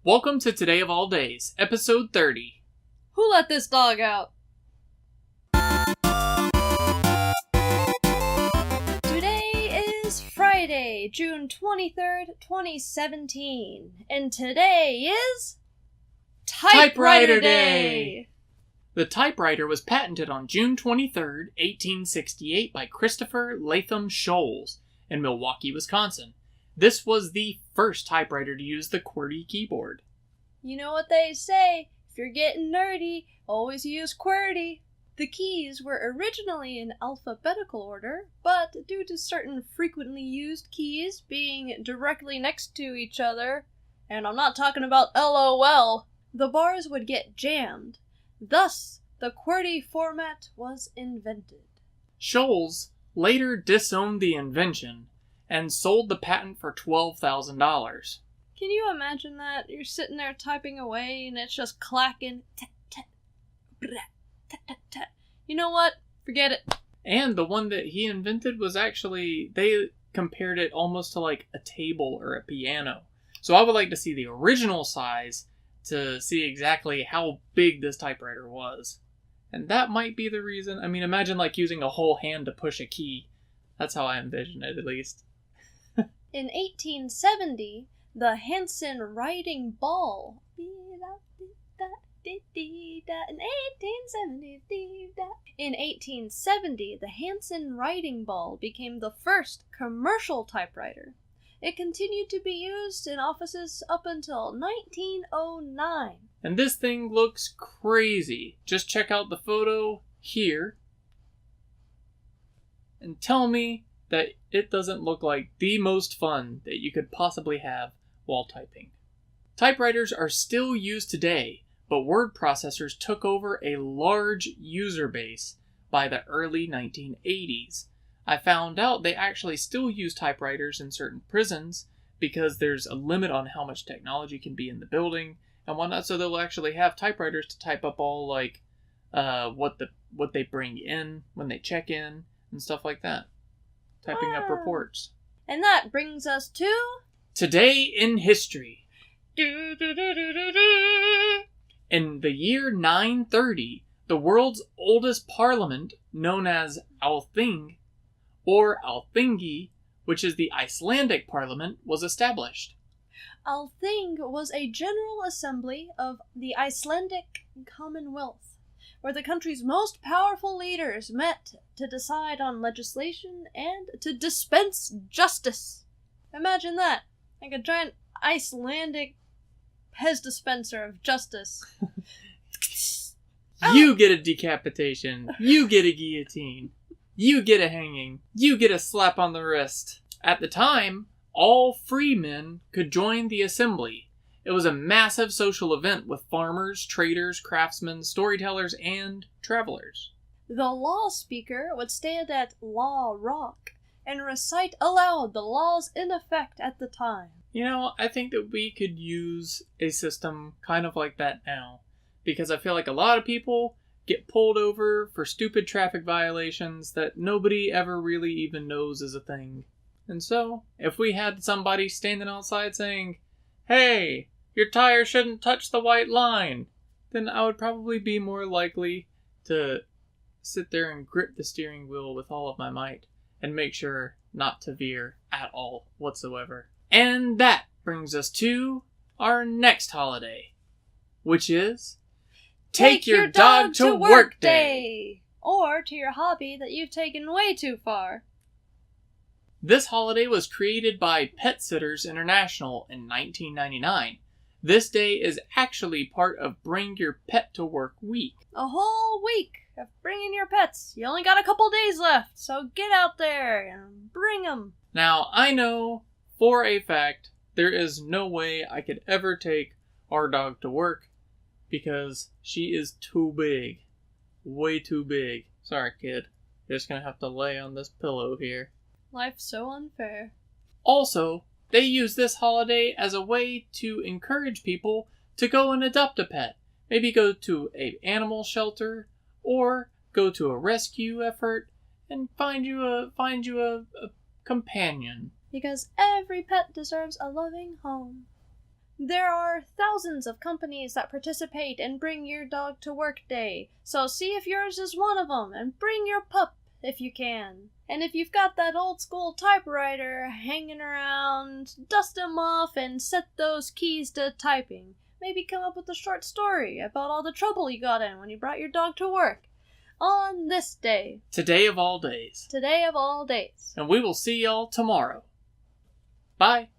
Welcome to Today of All Days, episode 30. Who let this dog out? Today is Friday, June 23rd, 2017, and today is Typewriter Day! The typewriter was patented on June 23rd, 1868 by Christopher Latham Sholes in Milwaukee, Wisconsin. This was the first typewriter to use the QWERTY keyboard. You know what they say, if you're getting nerdy, always use QWERTY. The keys were originally in alphabetical order, but due to certain frequently used keys being directly next to each other, and I'm not talking about LOL, the bars would get jammed. Thus, the QWERTY format was invented. Sholes later disowned the invention and sold the patent for $12,000. Can you imagine that? You're sitting there typing away and it's just clacking. You know what? Forget it. And the one that he invented was actually, they compared it almost to like a table or a piano. So I would like to see the original size to see exactly how big this typewriter was. And that might be the reason. I mean, imagine like using a whole hand to push a key. That's how I envision it, at least. In 1870, the Hanson writing ball. In 1870, the Hanson writing ball became the first commercial typewriter. It continued to be used in offices up until 1909. And this thing looks crazy. Just check out the photo here and tell me that it doesn't look like the most fun that you could possibly have while typing. Typewriters are still used today, but word processors took over a large user base by the early 1980s. I found out they actually still use typewriters in certain prisons because there's a limit on how much technology can be in the building and whatnot, so they'll actually have typewriters to type up all like what they bring in when they check in and stuff like that. Typing up reports. And that brings us to Today in History. In the year 930, the world's oldest parliament, known as Althing, or Althingi, which is the Icelandic parliament, was established. Althing was a general assembly of the Icelandic Commonwealth, where the country's most powerful leaders met to decide on legislation and to dispense justice. Imagine that, like a giant Icelandic Pez dispenser of justice. You get a decapitation. You get a guillotine. You get a hanging. You get a slap on the wrist. At the time, all free men could join the assembly. It was a massive social event with farmers, traders, craftsmen, storytellers, and travelers. The law speaker would stand at Law Rock and recite aloud the laws in effect at the time. You know, I think that we could use a system kind of like that now, because I feel like a lot of people get pulled over for stupid traffic violations that nobody ever really even knows is a thing. And so, if we had somebody standing outside saying, "Hey, your tire shouldn't touch the white line," then I would probably be more likely to sit there and grip the steering wheel with all of my might and make sure not to veer at all whatsoever. And that brings us to our next holiday, which is Take Your Dog to Work Day! Or to your hobby that you've taken way too far. This holiday was created by Pet Sitters International in 1999. This day is actually part of Bring Your Pet to Work Week. A whole week of bringing your pets. You only got a couple days left, so get out there and bring them. Now, I know for a fact there is no way I could ever take our dog to work because she is too big. Way too big. Sorry, kid. You're just gonna have to lay on this pillow here. Life's so unfair. Also, they use this holiday as a way to encourage people to go and adopt a pet. Maybe go to an animal shelter or go to a rescue effort and find you a companion. Because every pet deserves a loving home. There are thousands of companies that participate in Bring Your Dog to Work Day, so see if yours is one of them, and bring your pup if you can. And if you've got that old school typewriter hanging around, dust them off and set those keys to typing. Maybe come up with a short story about all the trouble you got in when you brought your dog to work. On this day. Today of all days. Today of all days. And we will see y'all tomorrow. Bye.